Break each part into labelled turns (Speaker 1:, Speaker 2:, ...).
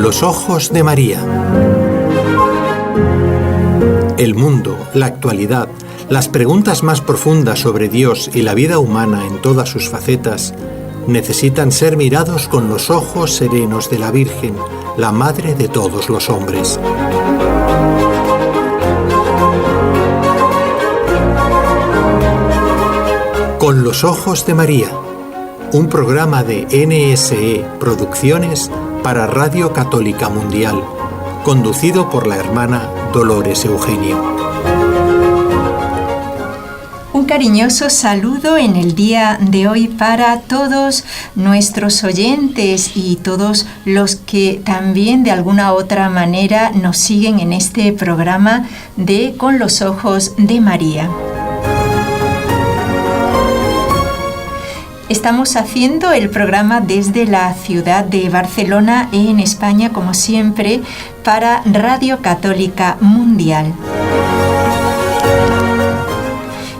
Speaker 1: los ojos de María. El mundo, la actualidad, las preguntas más profundas sobre Dios y la vida humana en todas sus facetas necesitan ser mirados con los ojos serenos de la Virgen, la Madre de todos los hombres. Con los ojos de María, un programa de NSE Producciones para Radio Católica Mundial, conducido por la hermana Dolores Eugenio.
Speaker 2: Un cariñoso saludo en el día de hoy para todos nuestros oyentes y todos los que también de alguna u otra manera nos siguen en este programa de Con los ojos de María. Estamos haciendo el programa desde la ciudad de Barcelona, en España, como siempre, para Radio Católica Mundial.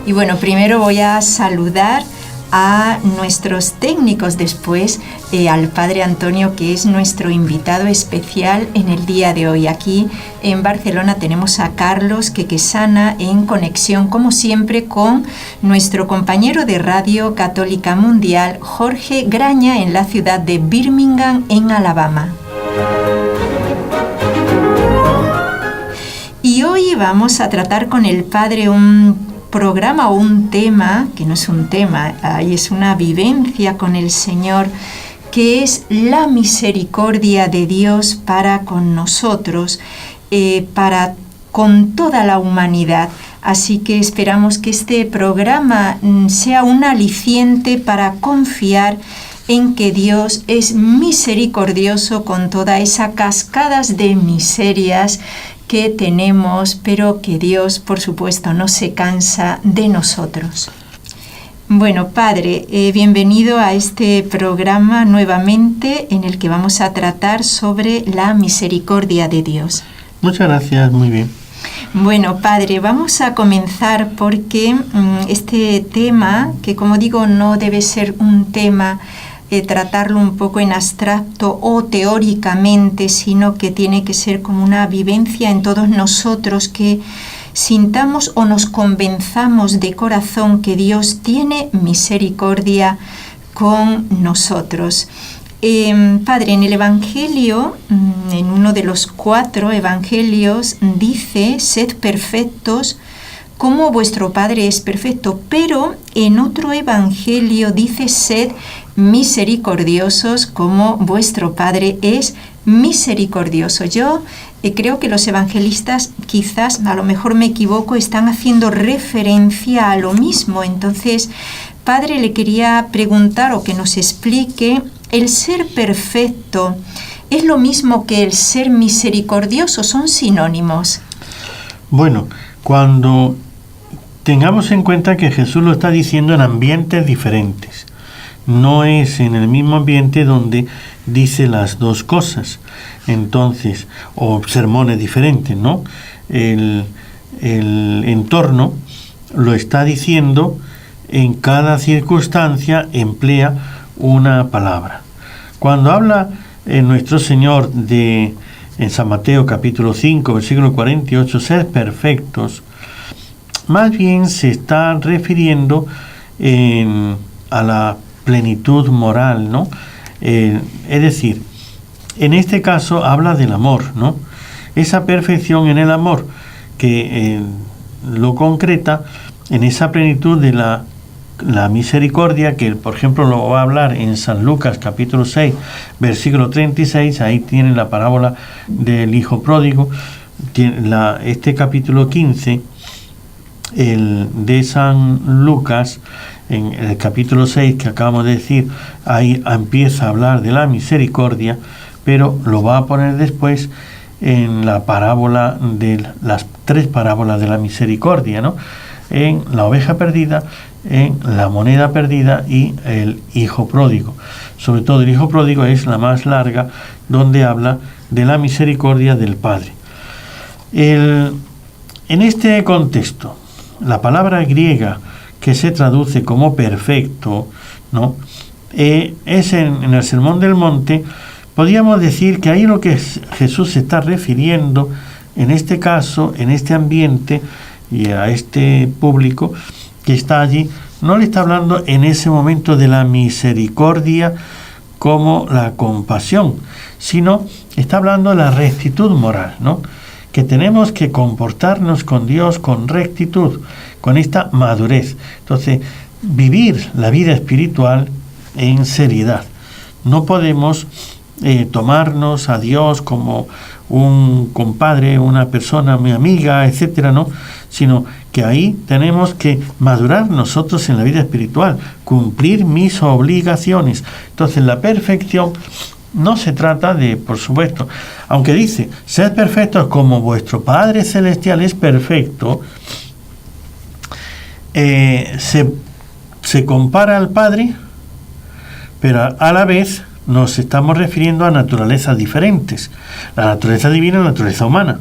Speaker 2: Y bueno, primero voy a saludar a nuestros técnicos, después al Padre Antonio, que es nuestro invitado especial en el día de hoy. Aquí en Barcelona tenemos a Carlos Quequesana en conexión, como siempre, con nuestro compañero de Radio Católica Mundial, Jorge Graña, en la ciudad de Birmingham, en Alabama. Y hoy vamos a tratar con el Padre un programa o un tema, que no es un tema, es una vivencia con el Señor, que es la misericordia de Dios para con nosotros, para con toda la humanidad. Así que esperamos que este programa sea un aliciente para confiar en que Dios es misericordioso con toda esa cascadas de miserias que tenemos, pero que Dios, por supuesto, no se cansa de nosotros. Bueno, Padre, bienvenido a este programa nuevamente en el que vamos a tratar sobre la misericordia de Dios.
Speaker 3: Muchas gracias, muy bien.
Speaker 2: Bueno, Padre, vamos a comenzar porque este tema, que como digo, no debe ser un tema tratarlo un poco en abstracto o teóricamente, sino que tiene que ser como una vivencia en todos nosotros, que sintamos o nos convenzamos de corazón que Dios tiene misericordia con nosotros. Padre, en el Evangelio, en uno de los 4 evangelios, dice: sed perfectos como vuestro Padre es perfecto, pero en otro evangelio dice: sed misericordiosos como vuestro Padre es misericordioso. Yo creo que los evangelistas, quizás, a lo mejor me equivoco, están haciendo referencia a lo mismo. Entonces, Padre, le quería preguntar o que nos explique: ¿el ser perfecto es lo mismo que el ser misericordioso? ¿Son sinónimos?
Speaker 3: Bueno, cuando tengamos en cuenta que Jesús lo está diciendo en ambientes diferentes, no es en el mismo ambiente donde dice las dos cosas, entonces, o sermones diferentes, ¿no? El entorno lo está diciendo, en cada circunstancia emplea una palabra. Cuando habla nuestro Señor en San Mateo capítulo 5, versículo 48, sed perfectos, más bien se está refiriendo a la plenitud moral, ¿no? Es decir, en este caso habla del amor, ¿no? Esa perfección en el amor que lo concreta en esa plenitud de la misericordia, que por ejemplo lo va a hablar en San Lucas capítulo 6, versículo 36, ahí tienen la parábola del hijo pródigo. Este capítulo 15, el de San Lucas, en el capítulo 6 que acabamos de decir, ahí empieza a hablar de la misericordia, pero lo va a poner después en la parábola de las 3 parábolas de la misericordia, ¿no? En la oveja perdida, en la moneda perdida y el hijo pródigo. Sobre todo el hijo pródigo es la más larga, donde habla de la misericordia del Padre. En este contexto, la palabra griega que se traduce como perfecto, ¿no? Es en el Sermón del Monte, podríamos decir que ahí lo que Jesús se está refiriendo, en este caso, en este ambiente y a este público que está allí, no le está hablando en ese momento de la misericordia como la compasión, sino está hablando de la rectitud moral, ¿no? Que tenemos que comportarnos con Dios con rectitud, con esta madurez. Entonces, vivir la vida espiritual en seriedad. No podemos tomarnos a Dios como un compadre, una persona, mi amiga, etcétera, ¿no? Sino que ahí tenemos que madurar nosotros en la vida espiritual, cumplir mis obligaciones. Entonces, la perfección no se trata de, por supuesto, aunque dice, sed perfectos como vuestro Padre Celestial es perfecto, se compara al Padre, pero a la vez nos estamos refiriendo a naturalezas diferentes, la naturaleza divina y la naturaleza humana.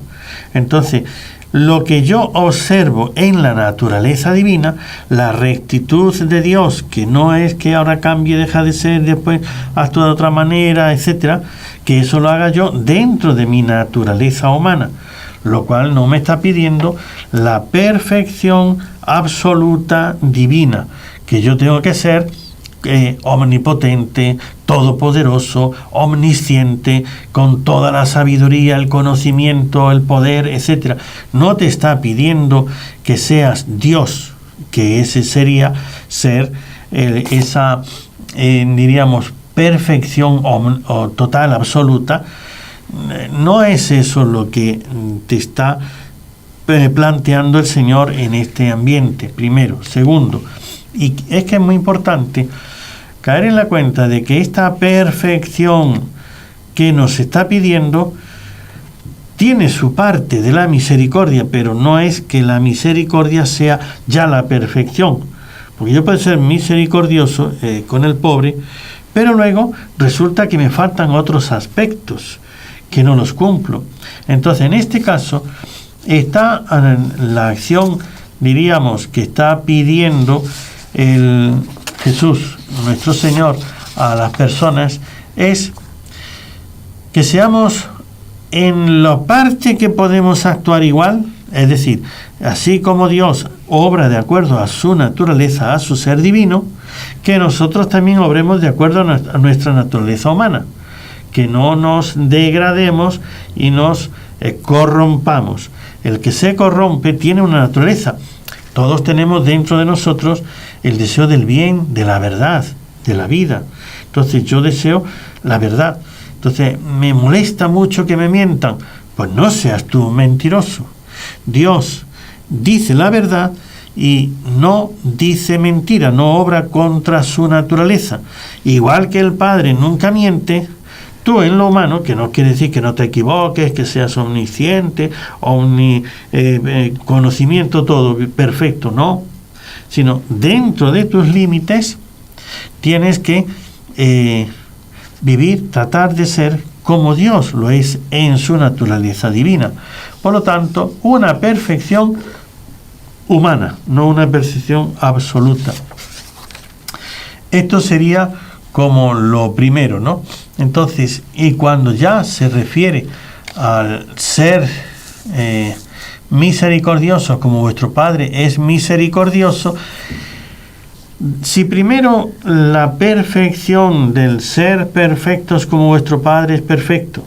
Speaker 3: Entonces, lo que yo observo en la naturaleza divina, la rectitud de Dios, que no es que ahora cambie, deja de ser, después actúa de otra manera, etcétera, que eso lo haga yo dentro de mi naturaleza humana, lo cual no me está pidiendo la perfección absoluta divina, que yo tengo que ser omnipotente, todopoderoso, omnisciente, con toda la sabiduría, el conocimiento, el poder, etcétera. No te está pidiendo que seas Dios, que ese sería ser esa, diríamos, perfección o total, absoluta. No es eso lo que te está planteando el Señor en este ambiente, primero. Segundo, y es que es muy importante caer en la cuenta de que esta perfección que nos está pidiendo tiene su parte de la misericordia, pero no es que la misericordia sea ya la perfección, porque yo puedo ser misericordioso con el pobre, pero luego resulta que me faltan otros aspectos que no los cumplo. Entonces, en este caso, está la acción, diríamos, que está pidiendo el Jesús, nuestro Señor, a las personas, es que seamos en la parte que podemos actuar igual, es decir, así como Dios obra de acuerdo a su naturaleza, a su ser divino, que nosotros también obremos de acuerdo a nuestra naturaleza humana, que no nos degrademos y nos corrompamos. El que se corrompe tiene una naturaleza. Todos tenemos dentro de nosotros el deseo del bien, de la verdad, de la vida. Entonces yo deseo la verdad. Entonces me molesta mucho que me mientan. Pues no seas tú mentiroso. Dios dice la verdad y no dice mentira, no obra contra su naturaleza. Igual que el Padre nunca miente, tú en lo humano, que no quiere decir que no te equivoques, que seas omnisciente, conocimiento todo perfecto, no, sino dentro de tus límites tienes que vivir, tratar de ser como Dios lo es en su naturaleza divina. Por lo tanto, una perfección humana, no una perfección absoluta. Esto sería como lo primero, ¿no? Entonces, y cuando ya se refiere al ser misericordioso, como vuestro Padre es misericordioso, si primero la perfección del ser perfectos como vuestro Padre es perfecto,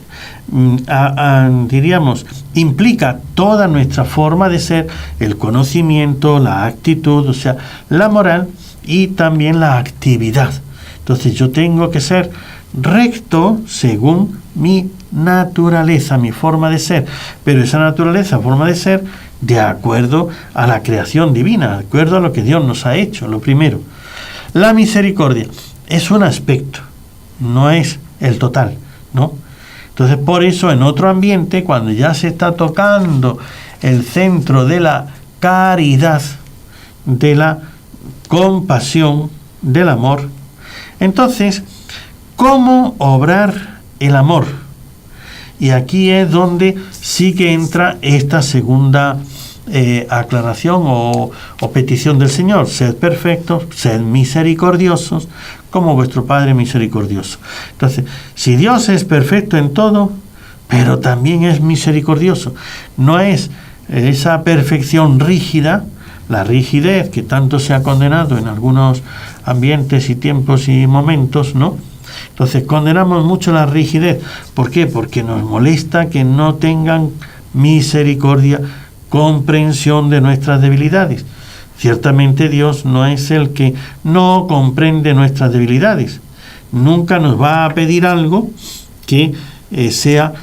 Speaker 3: diríamos, implica toda nuestra forma de ser, el conocimiento, la actitud, o sea, la moral y también la actividad. Entonces yo tengo que ser recto según mi naturaleza, mi forma de ser, pero esa naturaleza, forma de ser, de acuerdo a la creación divina, de acuerdo a lo que Dios nos ha hecho, lo primero. La misericordia es un aspecto, no es el total, ¿no? Entonces, por eso, en otro ambiente, cuando ya se está tocando el centro de la caridad, de la compasión, del amor, entonces, ¿cómo obrar el amor? Y aquí es donde sí que entra esta segunda aclaración o petición del Señor. Sed perfectos, sed misericordiosos, como vuestro Padre misericordioso. Entonces, si Dios es perfecto en todo, pero también es misericordioso, no es esa perfección rígida, la rigidez que tanto se ha condenado en algunos ambientes y tiempos y momentos, ¿no? Entonces condenamos mucho la rigidez. ¿Por qué? Porque nos molesta que no tengan misericordia, comprensión de nuestras debilidades. Ciertamente Dios no es el que no comprende nuestras debilidades. Nunca nos va a pedir algo que sea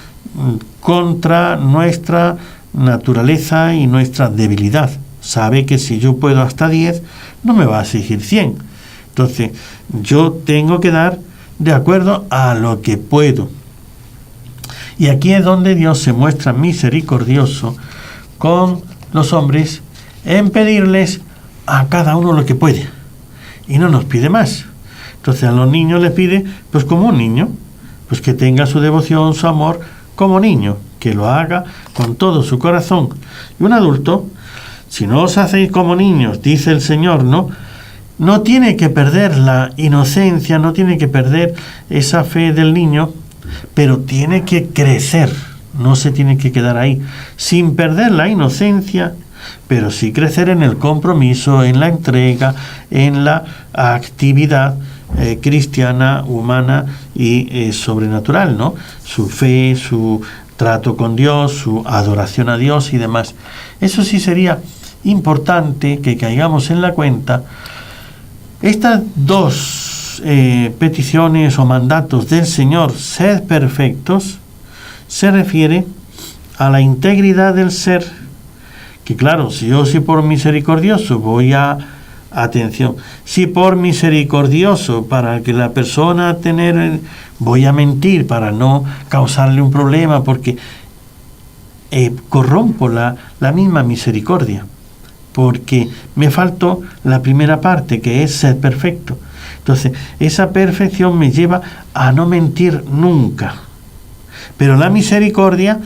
Speaker 3: contra nuestra naturaleza y nuestra debilidad. Sabe que si yo puedo hasta 10, no me va a exigir 100. Entonces, yo tengo que dar de acuerdo a lo que puedo. Y aquí es donde Dios se muestra misericordioso con los hombres en pedirles a cada uno lo que puede. Y no nos pide más. Entonces a los niños les pide, pues como un niño, pues que tenga su devoción, su amor como niño, que lo haga con todo su corazón. Y un adulto, si no os hacéis como niños, dice el Señor, no tiene que perder la inocencia, no tiene que perder esa fe del niño, pero tiene que crecer, no se tiene que quedar ahí, sin perder la inocencia, pero sí crecer en el compromiso, en la entrega, en la actividad cristiana, humana y sobrenatural, ¿no? Su fe, su trato con Dios, su adoración a Dios y demás. Eso sí sería importante que caigamos en la cuenta. Estas dos peticiones o mandatos del Señor, sed perfectos, se refiere a la integridad del ser, que claro, si yo soy por misericordioso si por misericordioso para que la persona voy a mentir para no causarle un problema, porque corrompo la misma misericordia, porque me faltó la primera parte, que es ser perfecto. Entonces, esa perfección me lleva a no mentir nunca. Pero la misericordia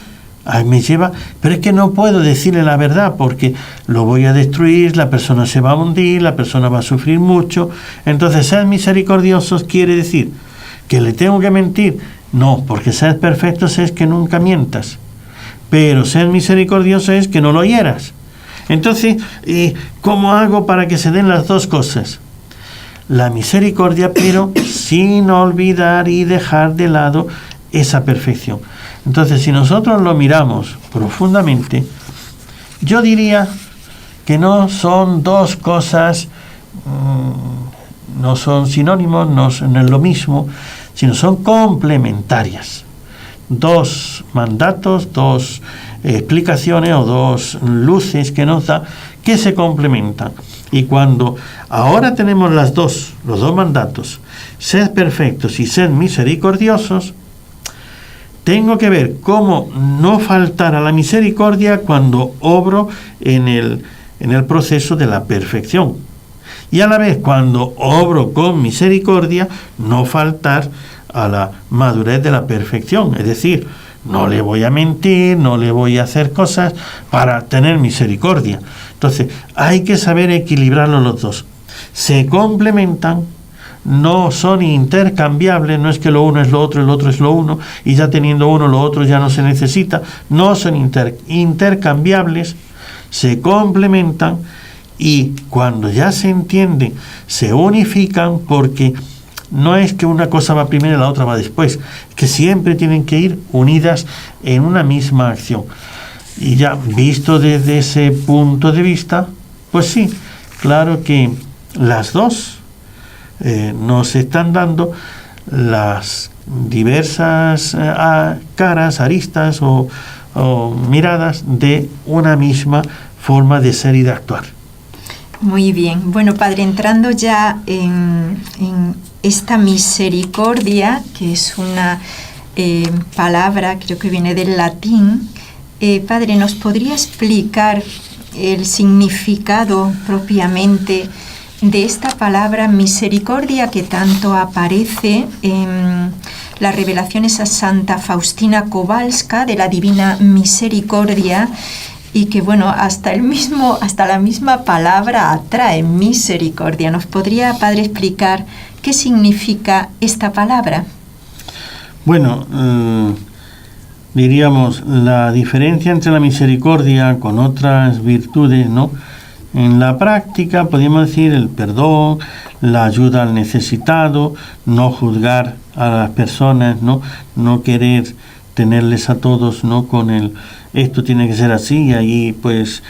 Speaker 3: me lleva, pero es que no puedo decirle la verdad porque lo voy a destruir, la persona se va a hundir, la persona va a sufrir mucho. Entonces, ser misericordiosos quiere decir que le tengo que mentir. No, porque ser perfectos es que nunca mientas. Pero ser misericordioso es que no lo hieras. Entonces, ¿cómo hago para que se den las dos cosas? La misericordia, pero sin olvidar y dejar de lado esa perfección. Entonces, si nosotros lo miramos profundamente, yo diría que no son dos cosas, no son sinónimos, no es lo mismo, sino son complementarias. Dos mandatos, dos explicaciones o dos luces que nos da, que se complementan. Y cuando ahora tenemos los dos mandatos, sed perfectos y sed misericordiosos, tengo que ver cómo no faltar a la misericordia cuando obro en el proceso de la perfección. Y a la vez, cuando obro con misericordia, no faltar a la madurez de la perfección. Es decir, no le voy a mentir, no le voy a hacer cosas para tener misericordia. Entonces, hay que saber equilibrarlos los dos. Se complementan, no son intercambiables, no es que lo uno es lo otro es lo uno, y ya teniendo uno, lo otro ya no se necesita. No son intercambiables, se complementan, y cuando ya se entienden, se unifican, porque no es que una cosa va primero y la otra va después, es que siempre tienen que ir unidas en una misma acción. Y ya visto desde ese punto de vista, pues sí, claro que las dos nos están dando las diversas caras, aristas o miradas de una misma forma de ser y de actuar.
Speaker 2: Muy bien. Bueno, Padre, entrando ya en esta misericordia, que es una palabra, creo que viene del latín, Padre, ¿nos podría explicar el significado propiamente de esta palabra misericordia que tanto aparece en las revelaciones a Santa Faustina Kowalska de la Divina Misericordia, y que bueno, hasta la misma palabra atrae misericordia? ¿Nos podría, Padre, explicar ¿Qué significa esta palabra?
Speaker 3: Bueno, diríamos, la diferencia entre la misericordia con otras virtudes, ¿no? En la práctica podríamos decir el perdón, la ayuda al necesitado, no juzgar a las personas, no querer tenerles a todos, ¿no? Con el esto tiene que ser así y ahí pues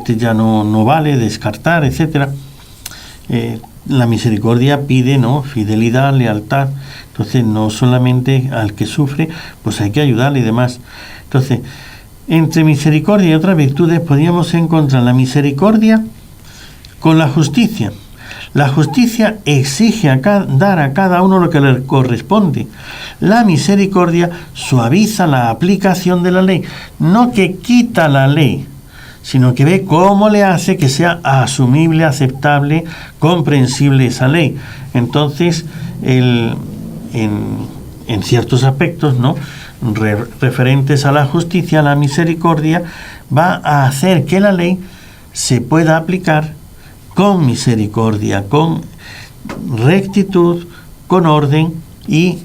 Speaker 3: ya no vale, descartar, etcétera. La misericordia pide, ¿no? Fidelidad, lealtad. Entonces no solamente al que sufre, pues hay que ayudarle y demás. Entonces, entre misericordia y otras virtudes podríamos encontrar la misericordia con la justicia. La justicia exige dar a cada uno lo que le corresponde. La misericordia suaviza la aplicación de la ley, no que quita la ley, sino que ve cómo le hace que sea asumible, aceptable, comprensible esa ley. Entonces, en ciertos aspectos, ¿no? Referentes a la justicia, la misericordia va a hacer que la ley se pueda aplicar con misericordia, con rectitud, con orden y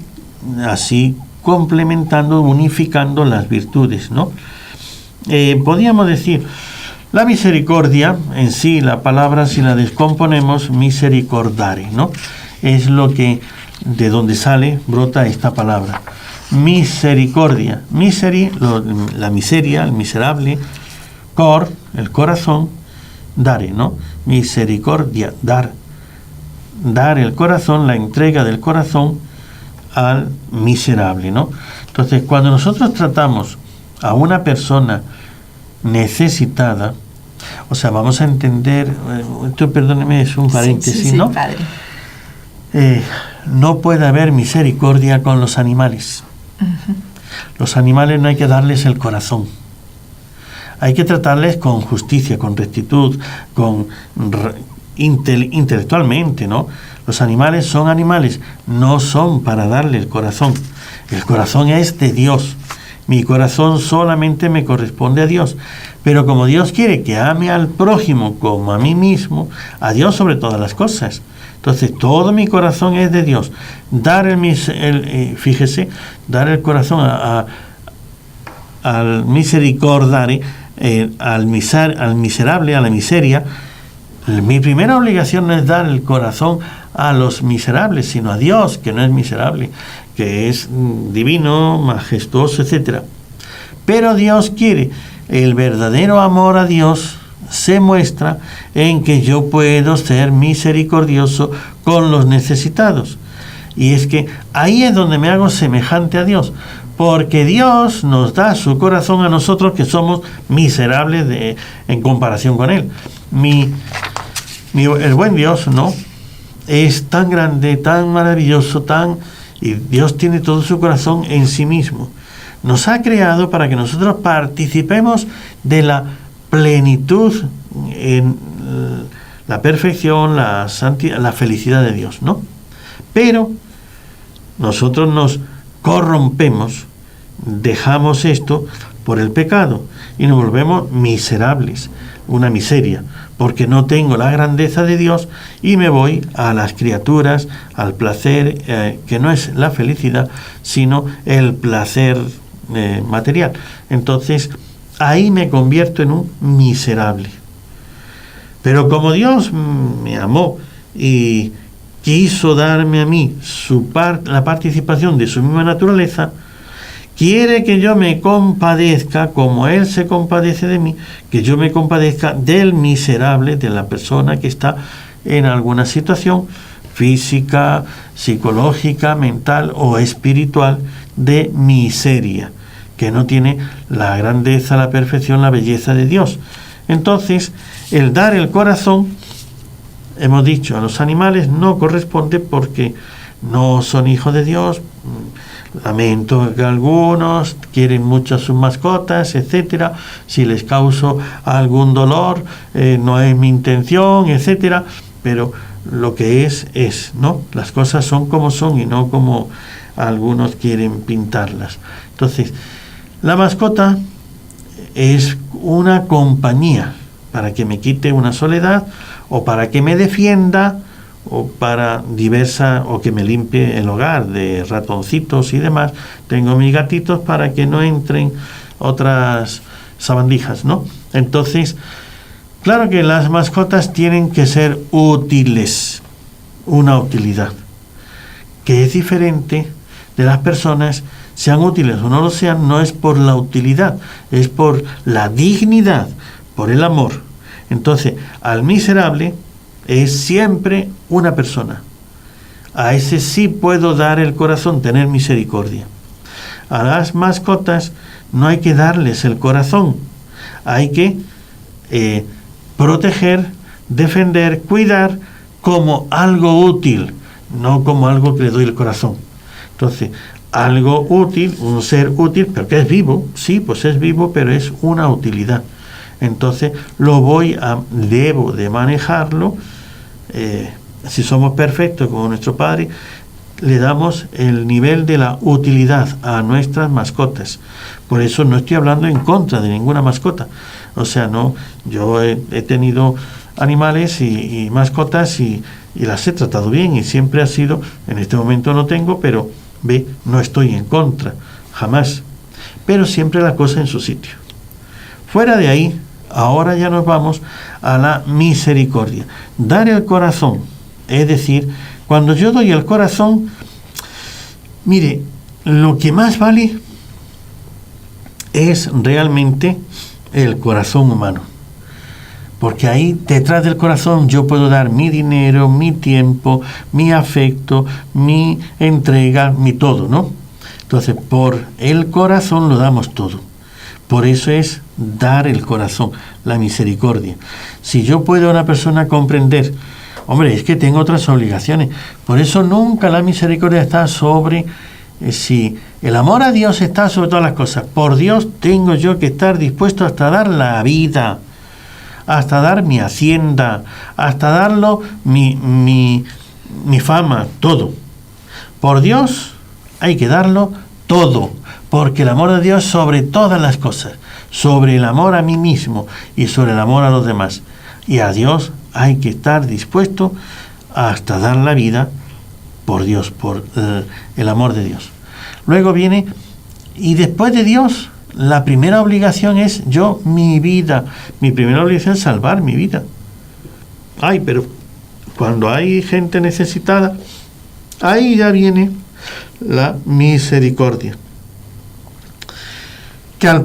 Speaker 3: así complementando, unificando las virtudes, ¿no? Podríamos decir, la misericordia en sí, la palabra, si la descomponemos, misericordare, ¿no? Es lo que, de donde brota esta palabra. Misericordia, la miseria, el miserable, el corazón, dare, ¿no? Misericordia, dar el corazón, la entrega del corazón al miserable, ¿no? Entonces, cuando nosotros tratamos a una persona necesitada, o sea, vamos a entender, esto, perdóneme, es un paréntesis,
Speaker 2: sí,
Speaker 3: ¿no?
Speaker 2: Padre.
Speaker 3: No puede haber misericordia con los animales.
Speaker 2: Uh-huh.
Speaker 3: Los animales no hay que darles el corazón. Hay que tratarles con justicia, con rectitud, intelectualmente, ¿no? Los animales son animales, no son para darle el corazón. El corazón es de Dios. Mi corazón solamente me corresponde a Dios. Pero como Dios quiere que ame al prójimo como a mí mismo, a Dios sobre todas las cosas. Entonces, todo mi corazón es de Dios. Dar el corazón al misericordare, al miserable, a la miseria. Mi primera obligación no es dar el corazón a los miserables, sino a Dios, que no es miserable, que es divino, majestuoso, etc. Pero Dios quiere, el verdadero amor a Dios se muestra en que yo puedo ser misericordioso con los necesitados. Y es que ahí es donde me hago semejante a Dios, porque Dios nos da su corazón a nosotros que somos miserables en comparación con Él. El buen Dios, ¿no? Es tan grande, tan maravilloso, y Dios tiene todo su corazón en sí mismo. Nos ha creado para que nosotros participemos de la plenitud, en la perfección, la santidad, la felicidad de Dios, ¿no? Pero nosotros nos corrompemos, dejamos esto por el pecado y nos volvemos miserables, una miseria, porque no tengo la grandeza de Dios y me voy a las criaturas, al placer, que no es la felicidad, sino el placer material. Entonces, ahí me convierto en un miserable. Pero como Dios me amó y quiso darme a mí la participación de su misma naturaleza, quiere que yo me compadezca, como Él se compadece de mí, que yo me compadezca del miserable, de la persona que está en alguna situación física, psicológica, mental o espiritual de miseria, que no tiene la grandeza, la perfección, la belleza de Dios. Entonces, el dar el corazón, hemos dicho, a los animales no corresponde porque no son hijos de Dios. Lamento que algunos quieren mucho a sus mascotas, etcétera. Si les causo algún dolor, no es mi intención, etcétera. Pero lo que es, ¿no? Las cosas son como son y no como algunos quieren pintarlas. Entonces, la mascota es una compañía para que me quite una soledad, o para que me defienda, o para diversas, o que me limpie el hogar de ratoncitos y demás. Tengo mis gatitos para que no entren otras sabandijas, ¿no? Entonces, claro que las mascotas tienen que ser útiles, una utilidad, que es diferente de las personas, sean útiles o no lo sean, no es por la utilidad, es por la dignidad, por el amor. Entonces, al miserable es siempre una persona. A ese sí puedo dar el corazón, tener misericordia. A las mascotas no hay que darles el corazón, hay que proteger, defender, cuidar como algo útil, no como algo que le doy el corazón. Entonces, algo útil, un ser útil, pero que es vivo, sí, pues es vivo, pero es una utilidad. Entonces, debo de manejarlo. Si somos perfectos como nuestro Padre, le damos el nivel de la utilidad a nuestras mascotas. Por eso no estoy hablando en contra de ninguna mascota. O sea, no, yo he tenido animales y mascotas y las he tratado bien, y siempre ha sido, en este momento no tengo, pero no estoy en contra, jamás. Pero siempre la cosa en su sitio. Fuera de ahí, ahora ya nos vamos a la misericordia. Dar el corazón, es decir, cuando yo doy el corazón, mire, lo que más vale es realmente el corazón humano. Porque ahí, detrás del corazón, yo puedo dar mi dinero, mi tiempo, mi afecto, mi entrega, mi todo, ¿no? Entonces, por el corazón lo damos todo. Por eso es dar el corazón, la misericordia. Si yo puedo a una persona comprender, hombre, es que tengo otras obligaciones. Por eso nunca la misericordia está sobre... si el amor a Dios está sobre todas las cosas, por Dios tengo yo que estar dispuesto hasta dar la vida, hasta dar mi hacienda, hasta darlo mi fama, todo. Por Dios hay que darlo todo, porque el amor de Dios sobre todas las cosas, sobre el amor a mí mismo y sobre el amor a los demás. Y a Dios hay que estar dispuesto hasta dar la vida por Dios, por el amor de Dios. Luego viene, y después de Dios, la primera obligación es mi vida. Mi primera obligación es salvar mi vida. Pero cuando hay gente necesitada, ahí ya viene la misericordia. Que al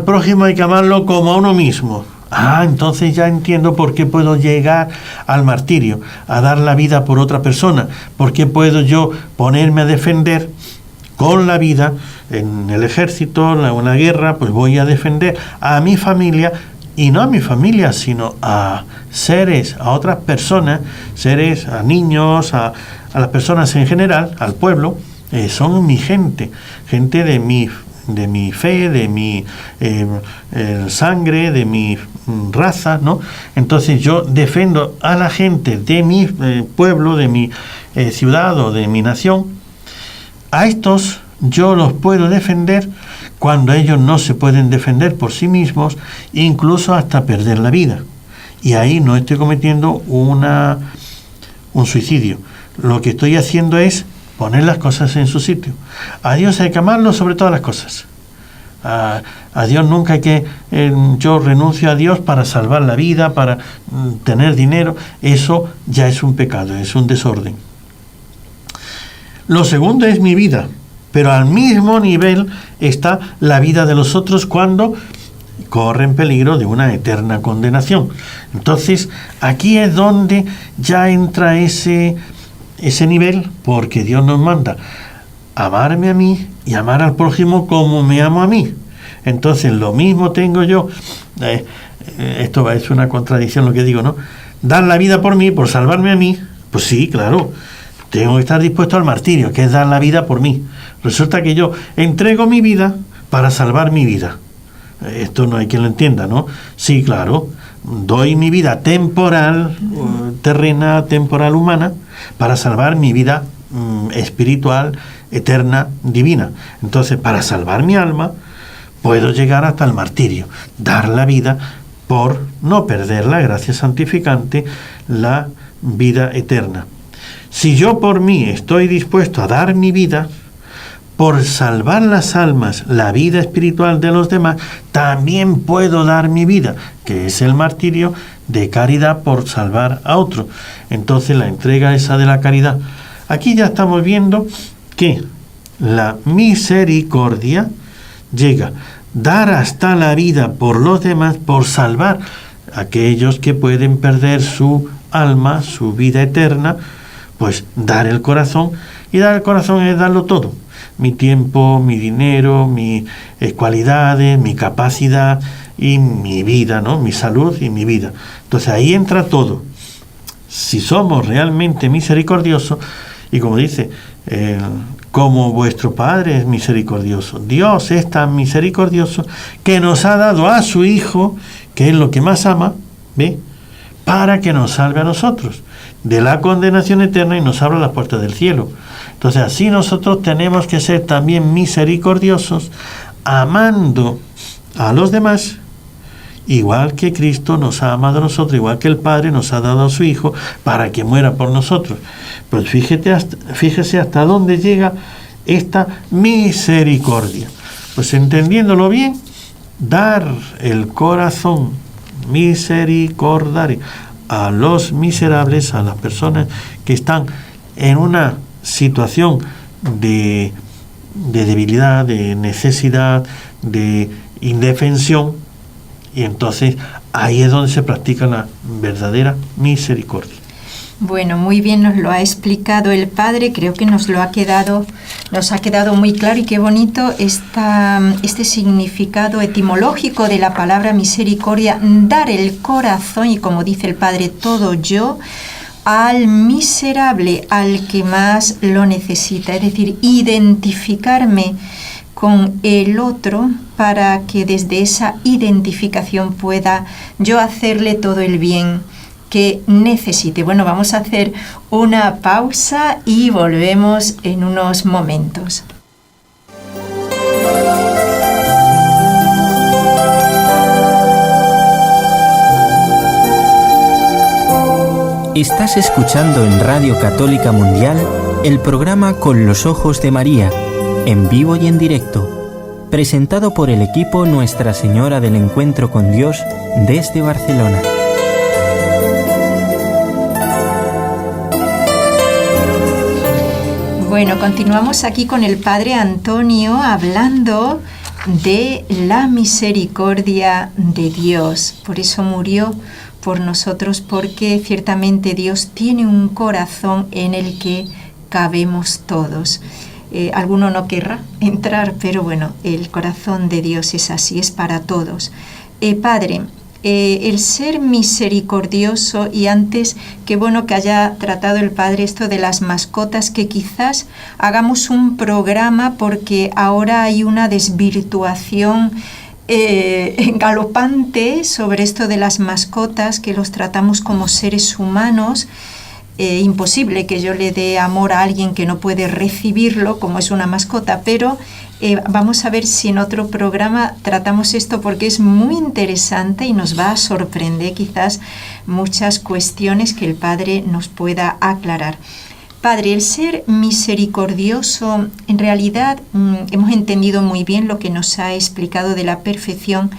Speaker 3: prójimo hay que amarlo como a uno mismo. Entonces ya entiendo por qué puedo llegar al martirio, a dar la vida por otra persona. ¿Por qué puedo yo ponerme a defender con la vida en el ejército, en una guerra? Pues voy a defender a mi familia, y no a mi familia, sino a seres, a otras personas, a niños, a las personas en general, al pueblo. Son mi gente de mi fe, de mi sangre, de mi raza, ¿no? Entonces yo defiendo a la gente de mi pueblo, de mi ciudad o de mi nación. A estos yo los puedo defender cuando ellos no se pueden defender por sí mismos, incluso hasta perder la vida. Y ahí no estoy cometiendo un suicidio. Lo que estoy haciendo es poner las cosas en su sitio. A Dios hay que amarlo sobre todas las cosas. A Dios nunca hay que... yo renuncio a Dios para salvar la vida, para tener dinero. Eso ya es un pecado, es un desorden. Lo segundo es mi vida, pero al mismo nivel está la vida de los otros cuando corren peligro de una eterna condenación. Entonces, aquí es donde ya entra ese nivel, porque Dios nos manda amarme a mí y amar al prójimo como me amo a mí. Entonces, lo mismo tengo yo. Esto es una contradicción lo que digo, ¿no? Dar la vida por mí, por salvarme a mí. Pues sí, claro. Tengo que estar dispuesto al martirio, que es dar la vida por mí. Resulta que yo entrego mi vida para salvar mi vida. Esto no hay quien lo entienda, ¿no? Sí, claro. Doy mi vida temporal, terrena, temporal, humana, para salvar mi vida espiritual, eterna, divina. Entonces, para salvar mi alma, puedo llegar hasta el martirio. Dar la vida por no perder la gracia santificante, la vida eterna. Si yo por mí estoy dispuesto a dar mi vida, por salvar las almas, la vida espiritual de los demás, también puedo dar mi vida, que es el martirio de caridad por salvar a otro. Entonces la entrega esa de la caridad. Aquí ya estamos viendo que la misericordia llega a dar hasta la vida por los demás, por salvar a aquellos que pueden perder su alma, su vida eterna, pues dar el corazón. Y dar el corazón es darlo todo. Mi tiempo, mi dinero, mis cualidades, mi capacidad y mi vida, ¿no? Mi salud y mi vida. Entonces ahí entra todo. Si somos realmente misericordiosos, y como dice, como vuestro Padre es misericordioso, Dios es tan misericordioso que nos ha dado a su Hijo, que es lo que más ama, ¿ve?, para que nos salve a nosotros de la condenación eterna y nos abra las puertas del cielo. Entonces así nosotros tenemos que ser también misericordiosos, amando a los demás, igual que Cristo nos ha amado a nosotros, igual que el Padre nos ha dado a su Hijo para que muera por nosotros. Pues fíjese hasta dónde llega esta misericordia. Pues entendiéndolo bien, dar el corazón misericordario a los miserables, a las personas que están en una situación de debilidad, de necesidad, de indefensión, y entonces ahí es donde se practica la verdadera misericordia.
Speaker 2: Bueno, muy bien nos lo ha explicado el Padre, creo que nos ha quedado muy claro, y qué bonito este significado etimológico de la palabra misericordia, dar el corazón, y como dice el Padre, todo yo, al miserable, al que más lo necesita, es decir, identificarme con el otro para que desde esa identificación pueda yo hacerle todo el bien que necesite. Bueno, vamos a hacer una pausa y volvemos en unos momentos.
Speaker 4: Estás escuchando en Radio Católica Mundial el programa Con los Ojos de María, en vivo y en directo, presentado por el equipo Nuestra Señora del Encuentro con Dios desde Barcelona.
Speaker 2: Bueno, continuamos aquí con el Padre Antonio hablando de la misericordia de Dios. Por eso murió por nosotros, porque ciertamente Dios tiene un corazón en el que cabemos todos. Alguno no querrá entrar, pero bueno, el corazón de Dios es así, es para todos. Padre, el ser misericordioso, y antes, qué bueno que haya tratado el Padre esto de las mascotas, que quizás hagamos un programa, porque ahora hay una desvirtuación galopante sobre esto de las mascotas, que los tratamos como seres humanos. Imposible que yo le dé amor a alguien que no puede recibirlo como es una mascota, pero vamos a ver si en otro programa tratamos esto, porque es muy interesante y nos va a sorprender quizás muchas cuestiones que el Padre nos pueda aclarar. Padre, el ser misericordioso, en realidad hemos entendido muy bien lo que nos ha explicado de la perfección,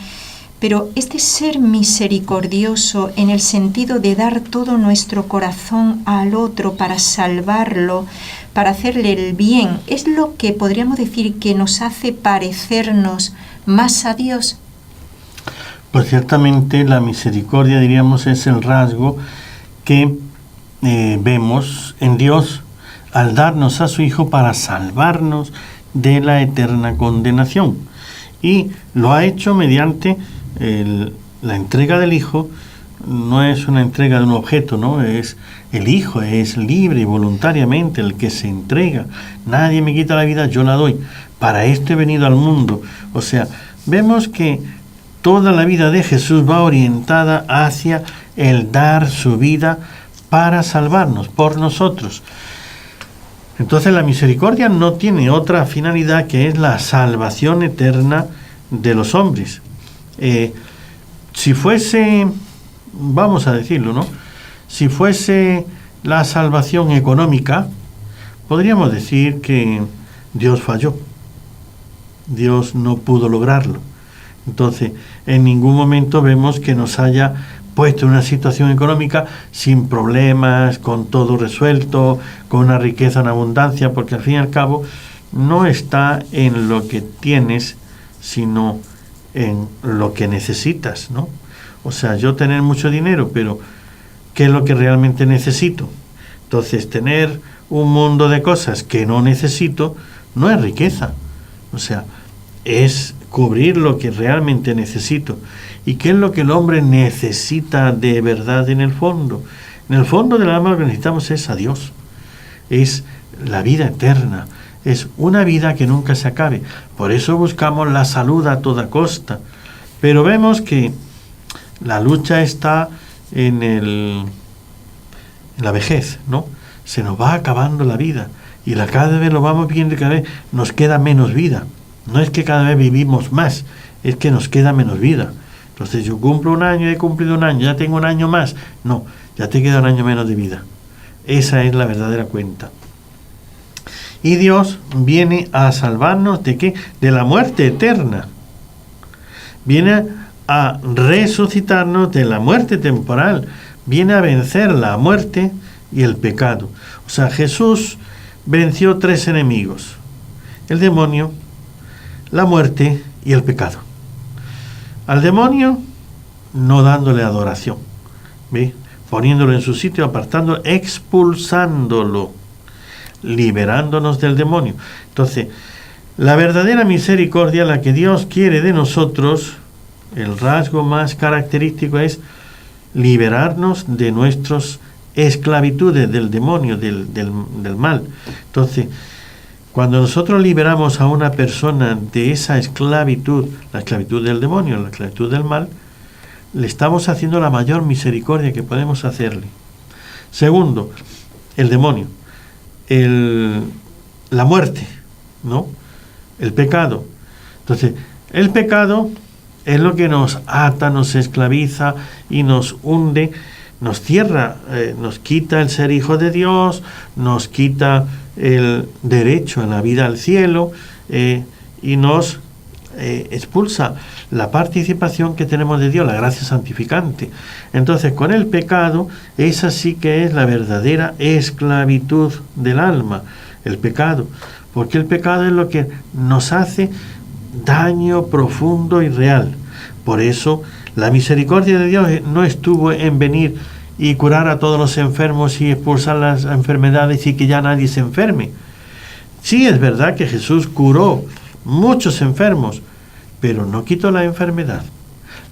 Speaker 2: pero este ser misericordioso en el sentido de dar todo nuestro corazón al otro para salvarlo, para hacerle el bien, ¿es lo que podríamos decir que nos hace parecernos más a Dios?
Speaker 3: Pues ciertamente la misericordia, diríamos, es el rasgo que vemos en Dios al darnos a su Hijo para salvarnos de la eterna condenación. Y lo ha hecho mediante la entrega del Hijo. No es una entrega de un objeto, ¿no? Es el Hijo, es libre y voluntariamente el que se entrega. Nadie me quita la vida, yo la doy. Para esto he venido al mundo. O sea, vemos que toda la vida de Jesús va orientada hacia el dar su vida para salvarnos, por nosotros. Entonces la misericordia no tiene otra finalidad que es la salvación eterna de los hombres. Si fuese, vamos a decirlo, ¿no? Si fuese la salvación económica, podríamos decir que Dios falló. Dios no pudo lograrlo. Entonces, en ningún momento vemos que nos haya puesto en una situación económica sin problemas, con todo resuelto, con una riqueza en abundancia, porque al fin y al cabo no está en lo que tienes, sino en lo que necesitas, ¿no? O sea, yo tener mucho dinero, pero ¿qué es lo que realmente necesito? Entonces, tener un mundo de cosas que no necesito no es riqueza. O sea, es cubrir lo que realmente necesito. ¿Y qué es lo que el hombre necesita de verdad en el fondo? En el fondo del alma lo que necesitamos es a Dios. Es la vida eterna. Es una vida que nunca se acabe. Por eso buscamos la salud a toda costa. Pero vemos que la lucha está en la vejez, ¿no? Se nos va acabando la vida. Y cada vez lo vamos viendo y cada vez nos queda menos vida. No es que cada vez vivimos más, es que nos queda menos vida. Entonces yo cumplo un año, he cumplido un año, ya tengo un año más. No, ya te queda un año menos de vida. Esa es la verdadera cuenta. Y Dios viene a salvarnos ¿de qué? De la muerte eterna. Viene a resucitarnos de la muerte temporal. Viene a vencer la muerte y el pecado. O sea, Jesús venció 3 enemigos: el demonio, la muerte y el pecado. Al demonio no dándole adoración, ¿ve? Poniéndolo en su sitio, apartándolo, expulsándolo, liberándonos del demonio. Entonces, la verdadera misericordia, la que Dios quiere de nosotros, el rasgo más característico es liberarnos de nuestras esclavitudes, del demonio, del mal. Entonces, cuando nosotros liberamos a una persona de esa esclavitud, la esclavitud del demonio, la esclavitud del mal, le estamos haciendo la mayor misericordia que podemos hacerle. Segundo, el demonio, la muerte, ¿no? El pecado. Entonces, el pecado es lo que nos ata, nos esclaviza y nos hunde, nos cierra, nos quita el ser hijo de Dios, nos quita el derecho a la vida al cielo y nos expulsa la participación que tenemos de Dios, la gracia santificante. Entonces, con el pecado, esa sí que es la verdadera esclavitud del alma, el pecado, porque el pecado es lo que nos hace daño profundo y real. Por eso, la misericordia de Dios no estuvo en venir y curar a todos los enfermos y expulsar las enfermedades y que ya nadie se enferme. Sí, es verdad que Jesús curó muchos enfermos, pero no quitó la enfermedad.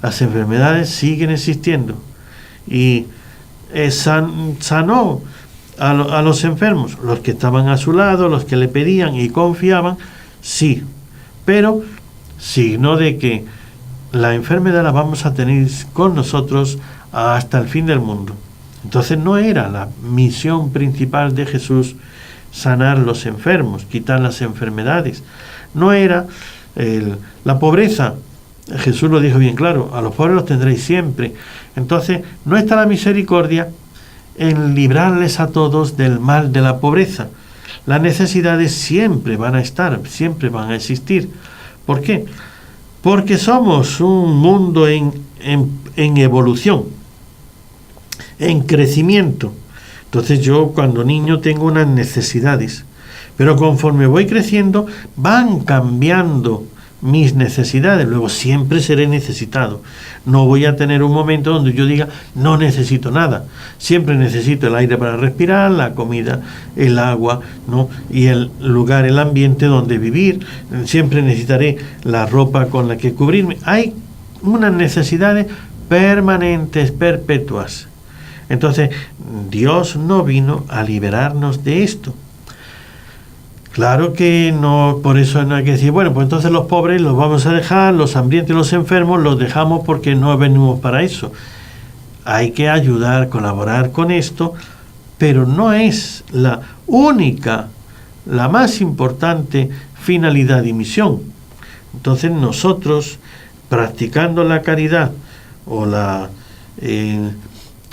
Speaker 3: Las enfermedades siguen existiendo y sanó a los enfermos, los que estaban a su lado, los que le pedían y confiaban, sí, pero signo de que la enfermedad la vamos a tener con nosotros hasta el fin del mundo. Entonces no era la misión principal de Jesús sanar los enfermos, quitar las enfermedades. No era la pobreza. Jesús lo dijo bien claro: a los pobres los tendréis siempre. Entonces no está la misericordia en librarles a todos del mal de la pobreza. Las necesidades siempre van a estar, siempre van a existir. ¿Por qué? Porque somos un mundo en evolución, en crecimiento. Entonces yo cuando niño tengo unas necesidades, pero conforme voy creciendo van cambiando mis necesidades. Luego siempre seré necesitado. No voy a tener un momento donde yo diga no necesito nada. Siempre necesito el aire para respirar, la comida, el agua, ¿no? Y el lugar, el ambiente donde vivir. Siempre necesitaré la ropa con la que cubrirme. Hay unas necesidades permanentes, perpetuas. Entonces, Dios no vino a liberarnos de esto. Claro que no, por eso no hay que decir, bueno, pues entonces los pobres los vamos a dejar, los hambrientos y los enfermos los dejamos porque no venimos para eso. Hay que ayudar, colaborar con esto, pero no es la única, la más importante finalidad y misión. Entonces nosotros, practicando la caridad o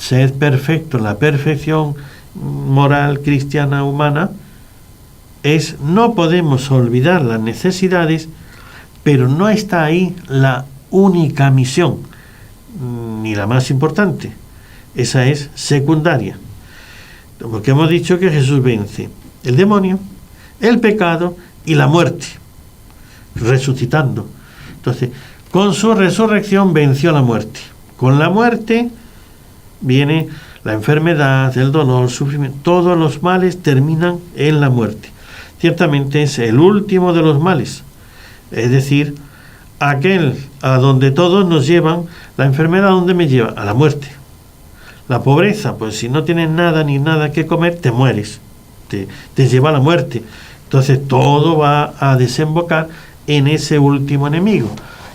Speaker 3: ser perfecto, la perfección moral cristiana humana, es no podemos olvidar las necesidades, pero no está ahí la única misión, ni la más importante. Esa es secundaria. Porque hemos dicho que Jesús vence el demonio, el pecado y la muerte, resucitando. Entonces, con su resurrección venció la muerte. Con la muerte viene la enfermedad, el dolor, el sufrimiento. Todos los males terminan en la muerte. Ciertamente es el último de los males. Es decir, aquel a donde todos nos llevan. La enfermedad, ¿a dónde me lleva? A la muerte. La pobreza, pues si no tienes nada ni nada que comer, te mueres. Te lleva a la muerte. Entonces todo va a desembocar en ese último enemigo.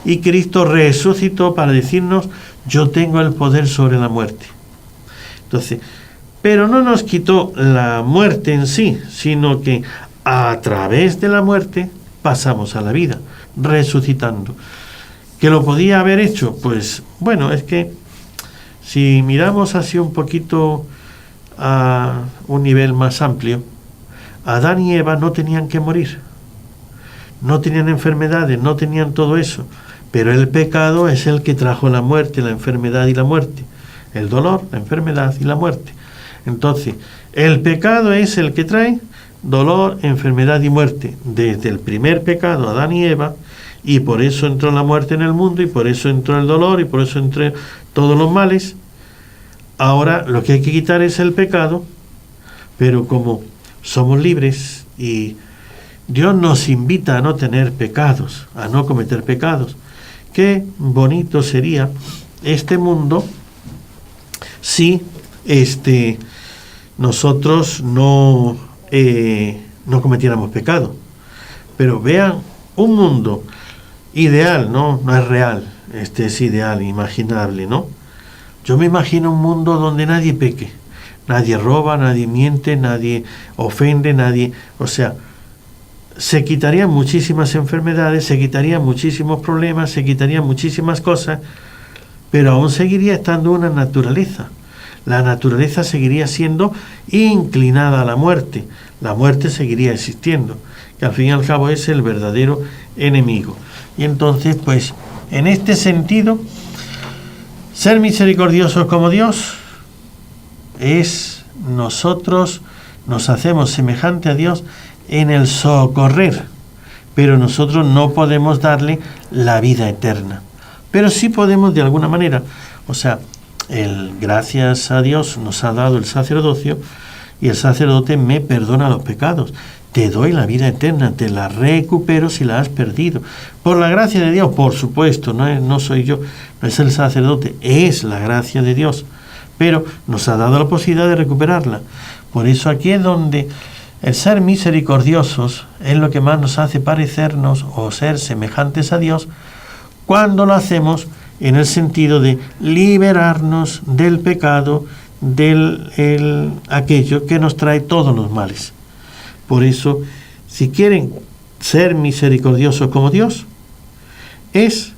Speaker 3: Y Cristo resucitó para decirnos: yo tengo el poder sobre la muerte. Entonces, pero no nos quitó la muerte en sí, sino que a través de la muerte pasamos a la vida, resucitando. ¿Que lo podía haber hecho? Pues bueno, es que si miramos así un poquito a un nivel más amplio, Adán y Eva no tenían que morir, no tenían enfermedades, no tenían todo eso, pero el pecado es el que trajo la muerte, la enfermedad y la muerte, el dolor, la enfermedad y la muerte. Entonces, el pecado es el que trae dolor, enfermedad y muerte, desde el primer pecado, Adán y Eva, y por eso entró la muerte en el mundo, y por eso entró el dolor, y por eso entró todos los males. Ahora lo que hay que quitar es el pecado, pero como somos libres y Dios nos invita a no tener pecados, a no cometer pecados, qué bonito sería este mundo si nosotros no cometiéramos pecado. Pero vean, un mundo ideal, no es real, es ideal, imaginable, ¿no? Yo me imagino un mundo donde nadie peque, nadie roba, nadie miente, nadie ofende, nadie, o sea, se quitarían muchísimas enfermedades, se quitarían muchísimos problemas, se quitarían muchísimas cosas, pero aún seguiría estando una naturaleza. La naturaleza seguiría siendo inclinada a la muerte seguiría existiendo, que al fin y al cabo es el verdadero enemigo. Y entonces, pues, en este sentido, ser misericordiosos como Dios es nosotros nos hacemos semejante a Dios en el socorrer, pero nosotros no podemos darle la vida eterna, pero sí podemos de alguna manera, o sea, gracias a Dios nos ha dado el sacerdocio, y el sacerdote me perdona los pecados. Te doy la vida eterna, te la recupero si la has perdido. Por la gracia de Dios, por supuesto, no soy yo, no es el sacerdote, es la gracia de Dios. Pero nos ha dado la posibilidad de recuperarla. Por eso aquí es donde el ser misericordiosos es lo que más nos hace parecernos o ser semejantes a Dios, cuando lo hacemos en el sentido de liberarnos del pecado, aquello que nos trae todos los males. Por eso, si quieren ser misericordiosos como Dios, es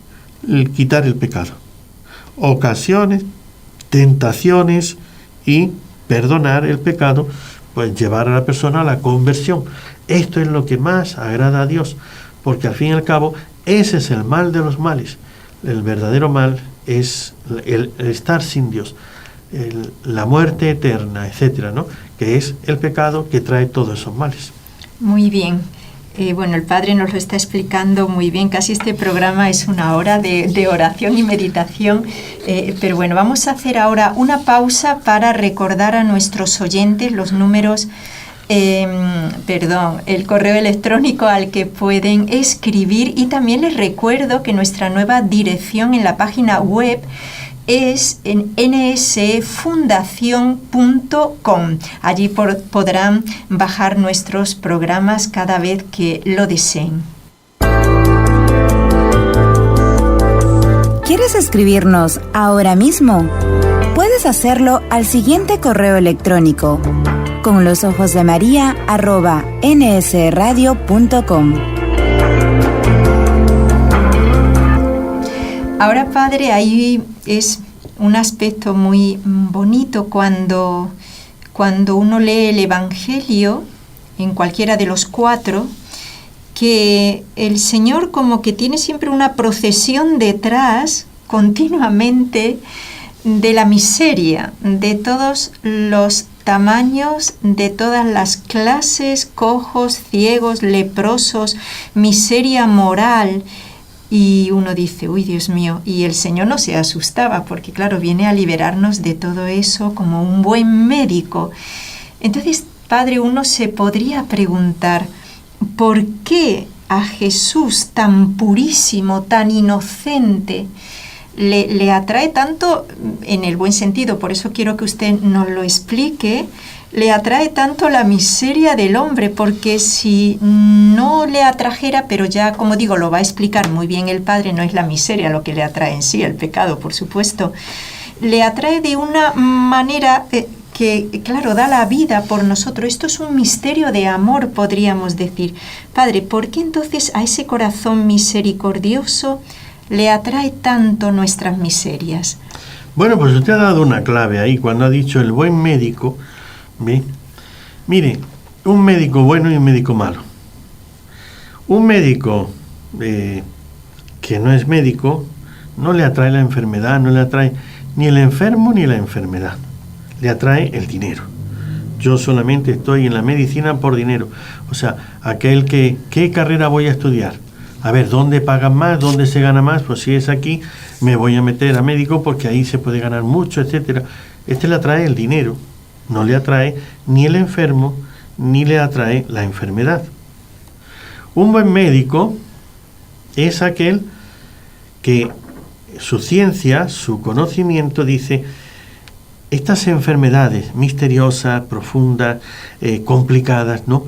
Speaker 3: quitar el pecado, ocasiones, tentaciones, y perdonar el pecado, pues llevar a la persona a la conversión. Esto es lo que más agrada a Dios, porque al fin y al cabo ese es el mal de los males. El verdadero mal es el estar sin Dios, la muerte eterna, etcétera, ¿no? Que es el pecado que trae todos esos males.
Speaker 2: Muy bien. Bueno, el Padre nos lo está explicando muy bien. Casi este programa es una hora de oración y meditación. Pero bueno, vamos a hacer ahora una pausa para recordar a nuestros oyentes los números, el correo electrónico al que pueden escribir, y también les recuerdo que nuestra nueva dirección en la página web es en nsfundacion.com. Allí podrán bajar nuestros programas cada vez que lo deseen.
Speaker 5: ¿Quieres escribirnos ahora mismo? Puedes hacerlo al siguiente correo electrónico: conlosojosdemaria@nsradio.com.
Speaker 2: Ahora, Padre, ahí es un aspecto muy bonito cuando uno lee el Evangelio, en cualquiera de los 4, que el Señor como que tiene siempre una procesión detrás, continuamente, de la miseria, de todos los tamaños, de todas las clases, cojos, ciegos, leprosos, miseria moral. Y uno dice, uy, Dios mío, y el Señor no se asustaba, porque claro, viene a liberarnos de todo eso como un buen médico. Entonces, Padre, uno se podría preguntar, ¿por qué a Jesús tan purísimo, tan inocente, le atrae tanto, en el buen sentido, por eso quiero que usted nos lo explique, le atrae tanto la miseria del hombre? Porque si no le atrajera, pero ya, como digo, lo va a explicar muy bien el Padre, no es la miseria lo que le atrae en sí, el pecado, por supuesto, le atrae de una manera que, claro, da la vida por nosotros. Esto es un misterio de amor, podríamos decir. Padre, ¿por qué entonces a ese corazón misericordioso le atrae tanto nuestras miserias?
Speaker 3: Bueno, pues usted ha dado una clave ahí cuando ha dicho el buen médico. ¿Ve? Mire, un médico bueno y un médico malo. Un médico que no es médico no le atrae la enfermedad, no le atrae ni el enfermo ni la enfermedad. Le atrae el dinero. Yo solamente estoy en la medicina por dinero. O sea, aquel que, ¿qué carrera voy a estudiar? A ver, ¿dónde pagan más? ¿Dónde se gana más? Pues si es aquí, me voy a meter a médico porque ahí se puede ganar mucho, etcétera. Le atrae el dinero. No le atrae ni el enfermo, ni le atrae la enfermedad. Un buen médico es aquel que su ciencia, su conocimiento dice, estas enfermedades misteriosas, profundas, complicadas, ¿no?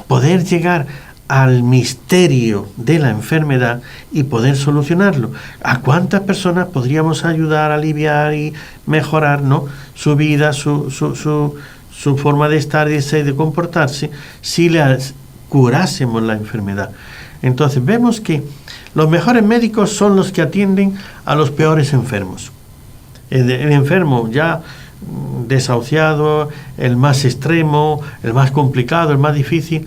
Speaker 3: Poder llegar al misterio de la enfermedad y poder solucionarlo. ¿A cuántas personas podríamos ayudar, aliviar y mejorar, ¿no?, su vida, su forma de estar y de comportarse si le curásemos la enfermedad? Entonces vemos que los mejores médicos son los que atienden a los peores enfermos. El enfermo ya desahuciado, el más extremo, el más complicado, el más difícil,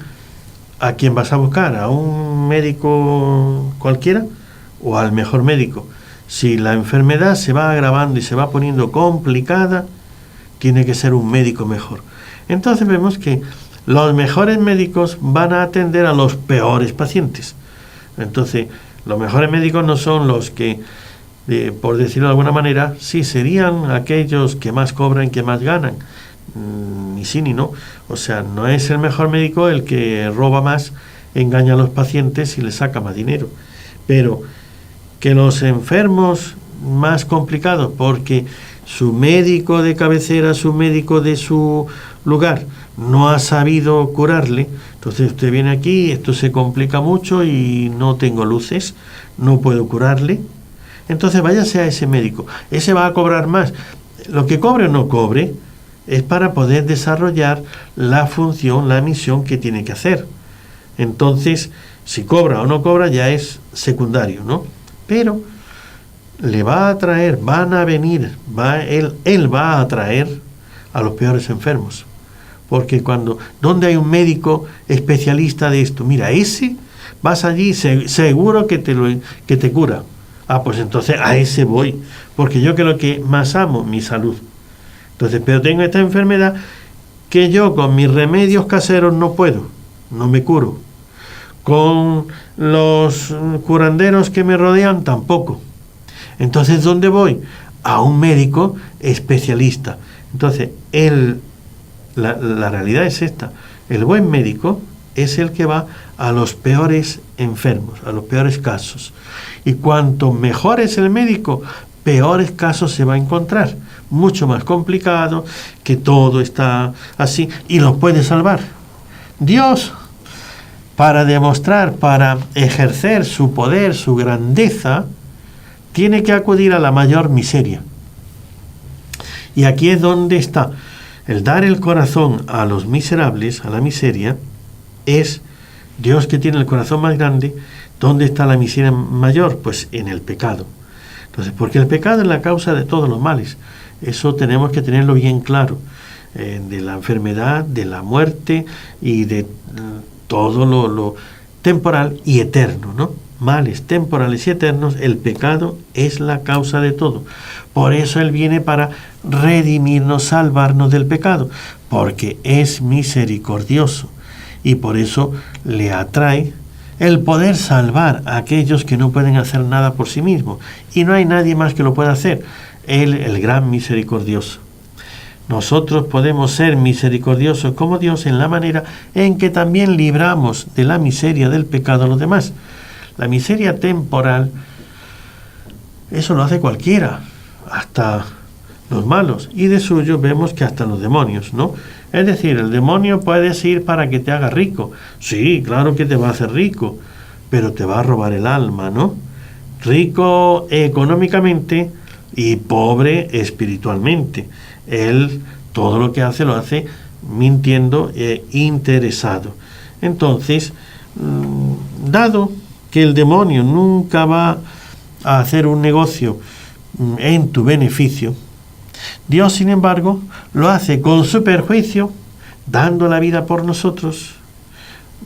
Speaker 3: ¿a quién vas a buscar? ¿A un médico cualquiera o al mejor médico? Si la enfermedad se va agravando y se va poniendo complicada, tiene que ser un médico mejor. Entonces vemos que los mejores médicos van a atender a los peores pacientes. Entonces, los mejores médicos no son los que, por decirlo de alguna manera, sí serían aquellos que más cobran, que más ganan. Ni sí ni no. O sea, no es el mejor médico el que roba más, engaña a los pacientes y les saca más dinero. Pero que los enfermos más complicados, porque su médico de cabecera, su médico de su lugar, no ha sabido curarle, entonces usted viene aquí, esto se complica mucho y no tengo luces, no puedo curarle. Entonces váyase a ese médico. Ese va a cobrar más. Lo que cobre o no cobre es para poder desarrollar la función, la misión que tiene que hacer. Entonces, si cobra o no cobra ya es secundario, ¿no? Pero le va a atraer, van a venir, él va a atraer a los peores enfermos. Porque donde hay un médico especialista de esto, mira, ese, vas allí, seguro que te cura. Ah, pues entonces a ese voy, porque yo que lo que más amo, mi salud. Entonces, pero tengo esta enfermedad que yo con mis remedios caseros no puedo, no me curo. Con los curanderos que me rodean tampoco. Entonces, ¿dónde voy? A un médico especialista. Entonces, la realidad es esta. El buen médico es el que va a los peores enfermos, a los peores casos. Y cuanto mejor es el médico, peores casos se va a encontrar. Mucho más complicado, que todo está así, y los puede salvar. Dios, para demostrar, para ejercer su poder, su grandeza, tiene que acudir a la mayor miseria. Y aquí es donde está. El dar el corazón a los miserables, a la miseria, es Dios que tiene el corazón más grande. ¿Dónde está la miseria mayor? Pues en el pecado. Entonces, porque el pecado es la causa de todos los males. Eso tenemos que tenerlo bien claro. De la enfermedad, de la muerte y de todo lo temporal y eterno, ¿no? Males temporales y eternos, el pecado es la causa de todo. Por eso Él viene para redimirnos, salvarnos del pecado, porque es misericordioso y por eso le atrae el poder salvar a aquellos que no pueden hacer nada por sí mismos, y no hay nadie más que lo pueda hacer. Él, el gran misericordioso. Nosotros podemos ser misericordiosos como Dios en la manera en que también libramos de la miseria del pecado a los demás. La miseria temporal, eso lo hace cualquiera, hasta los malos, y de suyo vemos que hasta los demonios, ¿no? Es decir, el demonio puede ir para que te haga rico. Sí, claro que te va a hacer rico, pero te va a robar el alma, ¿no? Rico económicamente y pobre espiritualmente. Él todo lo que hace lo hace mintiendo e interesado. Entonces, dado que el demonio nunca va a hacer un negocio en tu beneficio, Dios, sin embargo, lo hace con su perjuicio, dando la vida por nosotros,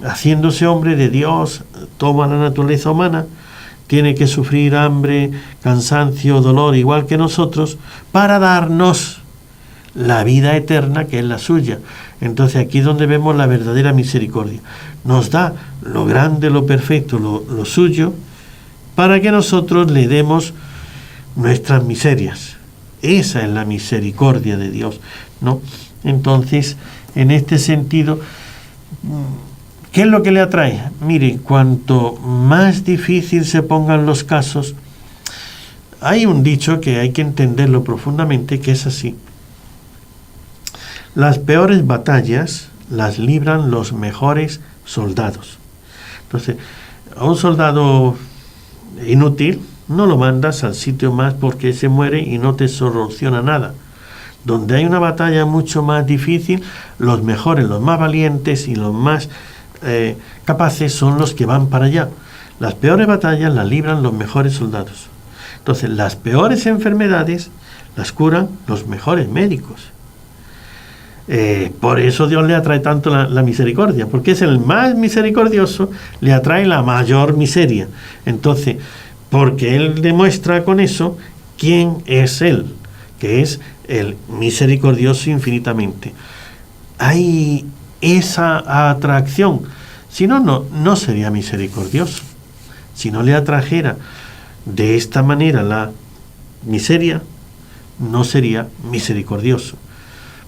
Speaker 3: haciéndose hombre de Dios, toma la naturaleza humana, tiene que sufrir hambre, cansancio, dolor, igual que nosotros, para darnos la vida eterna que es la suya. Entonces aquí es donde vemos la verdadera misericordia. Nos da lo grande, lo perfecto, lo suyo, para que nosotros le demos nuestras miserias. Esa es la misericordia de Dios, ¿no? Entonces, en este sentido, ¿qué es lo que le atrae? Mire, cuanto más difícil se pongan los casos, hay un dicho que hay que entenderlo profundamente, que es así: las peores batallas las libran los mejores soldados. Entonces, a un soldado inútil no lo mandas al sitio más porque se muere y no te soluciona nada. Donde hay una batalla mucho más difícil, los mejores, los más valientes y los más capaces son los que van para allá. Las peores batallas las libran los mejores soldados. Entonces, las peores enfermedades las curan los mejores médicos. Por eso Dios le atrae tanto la misericordia, porque es el más misericordioso, le atrae la mayor miseria. Entonces, porque Él demuestra con eso quién es Él, que es el misericordioso infinitamente. Hay esa atracción. Si no, no sería misericordioso. Si no le atrajera de esta manera la miseria, no sería misericordioso.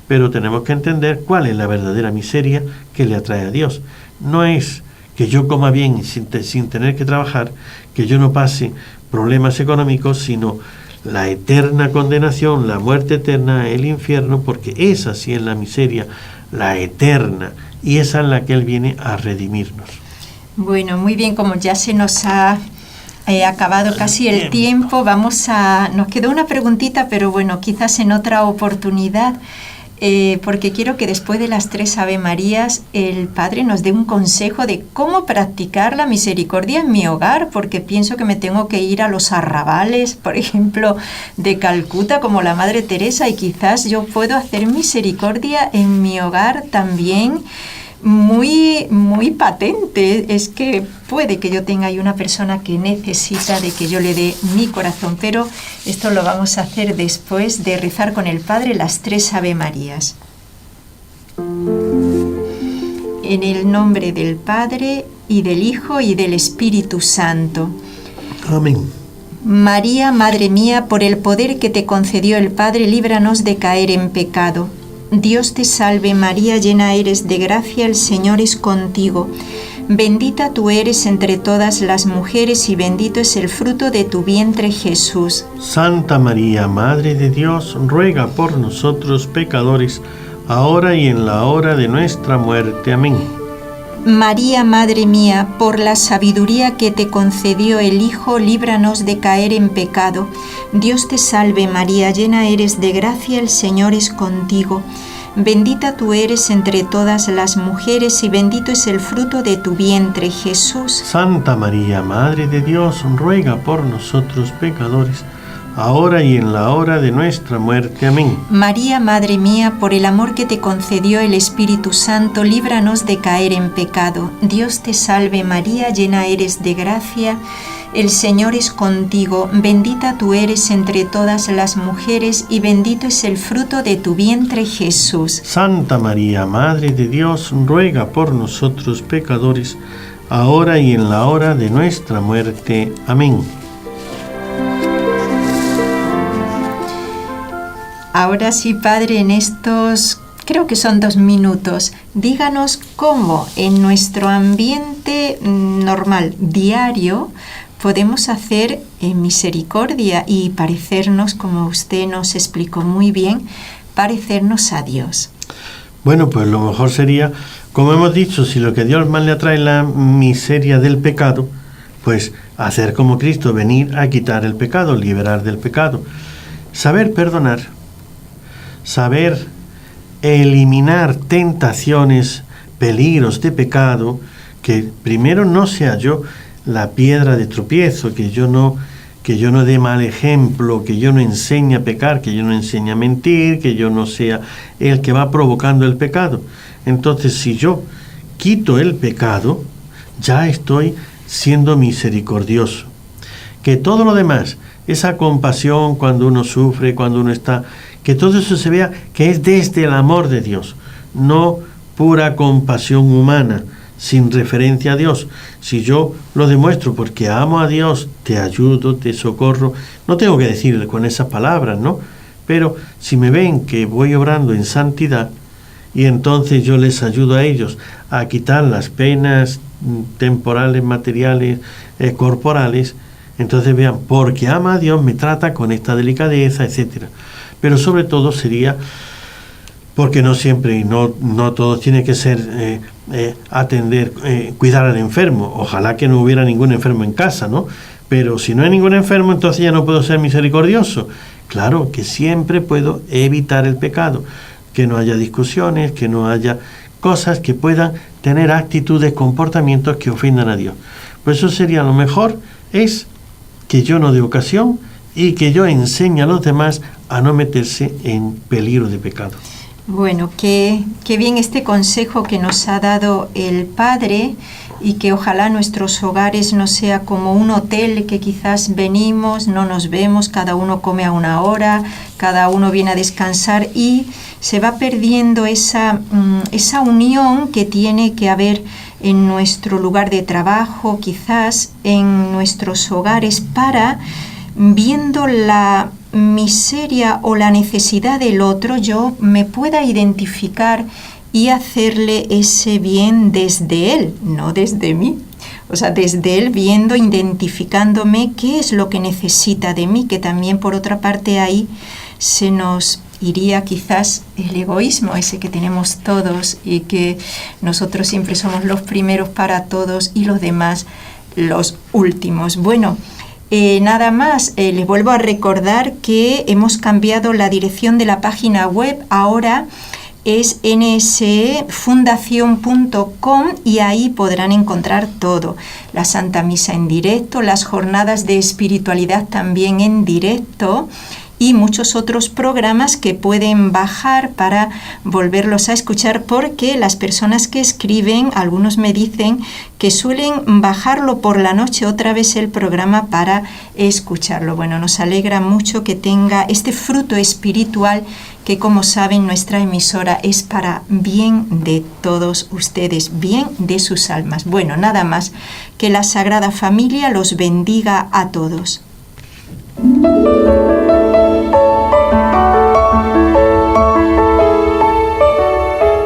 Speaker 3: Pero tenemos que entender cuál es la verdadera miseria que le atrae a Dios. No es que yo coma bien sin tener que trabajar, que yo no pase problemas económicos, sino la eterna condenación, la muerte eterna, el infierno, porque esa sí es la miseria, la eterna, y esa es la que Él viene a redimirnos.
Speaker 2: Bueno, muy bien, como ya se nos ha acabado casi el tiempo, nos quedó una preguntita, pero bueno, quizás en otra oportunidad. Porque quiero que después de las 3 Ave Marías el Padre nos dé un consejo de cómo practicar la misericordia en mi hogar, porque pienso que me tengo que ir a los arrabales, por ejemplo, de Calcuta, como la Madre Teresa, y quizás yo puedo hacer misericordia en mi hogar también muy, muy patente. Es que puede que yo tenga ahí una persona que necesita de que yo le dé mi corazón, pero esto lo vamos a hacer después de rezar con el Padre las 3 Ave Marías. En el nombre del Padre, y del Hijo, y del Espíritu Santo.
Speaker 3: Amén.
Speaker 2: María, Madre mía, por el poder que te concedió el Padre, líbranos de caer en pecado. Dios te salve María, llena eres de gracia, el Señor es contigo. Bendita tú eres entre todas las mujeres y bendito es el fruto de tu vientre, Jesús.
Speaker 3: Santa María, Madre de Dios, ruega por nosotros pecadores, ahora y en la hora de nuestra muerte. Amén.
Speaker 2: María, Madre mía, por la sabiduría que te concedió el Hijo, líbranos de caer en pecado. Dios te salve María, llena eres de gracia, el Señor es contigo. Bendita tú eres entre todas las mujeres y bendito es el fruto de tu vientre, Jesús.
Speaker 3: Santa María, Madre de Dios, ruega por nosotros pecadores, ahora y en la hora de nuestra muerte. Amén.
Speaker 2: María, Madre mía, por el amor que te concedió el Espíritu Santo, líbranos de caer en pecado. Dios te salve María, llena eres de gracia, el Señor es contigo, bendita tú eres entre todas las mujeres y bendito es el fruto de tu vientre, Jesús.
Speaker 3: Santa María, Madre de Dios, ruega por nosotros pecadores, ahora y en la hora de nuestra muerte. Amén.
Speaker 2: Ahora sí, Padre, en estos, creo que son 2 minutos, díganos cómo en nuestro ambiente normal, diario, podemos hacer misericordia y parecernos, como usted nos explicó muy bien, parecernos a Dios.
Speaker 3: Bueno, pues lo mejor sería, como hemos dicho, si lo que a Dios más le atrae es la miseria del pecado, pues hacer como Cristo, venir a quitar el pecado, liberar del pecado. Saber perdonar, saber eliminar tentaciones, peligros de pecado, que primero no sea yo la piedra de tropiezo, que yo no dé mal ejemplo, que yo no enseñe a pecar, que yo no enseñe a mentir, que yo no sea el que va provocando el pecado. Entonces, si yo quito el pecado, ya estoy siendo misericordioso. Que todo lo demás, esa compasión cuando uno sufre, cuando uno está, que todo eso se vea que es desde el amor de Dios, no pura compasión humana, sin referencia a Dios. Si yo lo demuestro porque amo a Dios, te ayudo, te socorro, no tengo que decirle con esas palabras, ¿no? Pero si me ven que voy obrando en santidad, y entonces yo les ayudo a ellos a quitar las penas temporales, materiales, corporales, entonces vean, porque ama a Dios, me trata con esta delicadeza, etcétera. Pero sobre todo sería, porque no siempre y no todo tiene que ser atender, cuidar al enfermo. Ojalá que no hubiera ningún enfermo en casa, ¿no? Pero si no hay ningún enfermo, entonces ya no puedo ser misericordioso. Claro que siempre puedo evitar el pecado, que no haya discusiones, que no haya cosas que puedan tener actitudes, comportamientos que ofendan a Dios. Pues eso sería lo mejor, es que yo no dé ocasión y que yo enseñe a los demás a no meterse en peligro de pecado.
Speaker 2: Bueno, qué bien este consejo que nos ha dado el Padre, y que ojalá nuestros hogares no sea como un hotel que quizás venimos, no nos vemos, cada uno come a una hora, cada uno viene a descansar y se va perdiendo esa unión que tiene que haber en nuestro lugar de trabajo, quizás en nuestros hogares, para, viendo la miseria o la necesidad del otro, yo me pueda identificar y hacerle ese bien desde él, no desde mí. O sea, desde él, viendo, identificándome qué es lo que necesita de mí, que también por otra parte ahí se nos iría quizás el egoísmo ese que tenemos todos y que nosotros siempre somos los primeros para todos y los demás los últimos. Bueno, nada más, les vuelvo a recordar que hemos cambiado la dirección de la página web. Ahora es nsefundacion.com y ahí podrán encontrar todo. La Santa Misa en directo, las jornadas de espiritualidad también en directo y muchos otros programas que pueden bajar para volverlos a escuchar, porque las personas que escriben, algunos me dicen que suelen bajarlo por la noche otra vez el programa para escucharlo. Bueno, nos alegra mucho que tenga este fruto espiritual que, como saben, nuestra emisora es para bien de todos ustedes, bien de sus almas. Bueno, nada más, que la Sagrada Familia los bendiga a todos.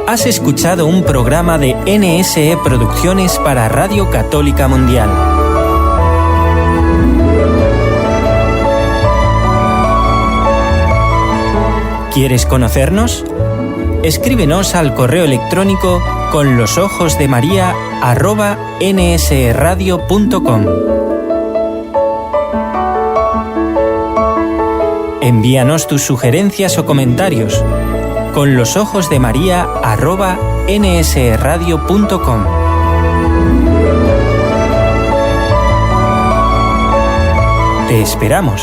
Speaker 4: Has escuchado un programa de NSE Producciones para Radio Católica Mundial. ¿Quieres conocernos? Escríbenos al correo electrónico conlosojosdemaria@nsradio.com. Envíanos tus sugerencias o comentarios conlosojosdemaria@nsradio.com. Te esperamos.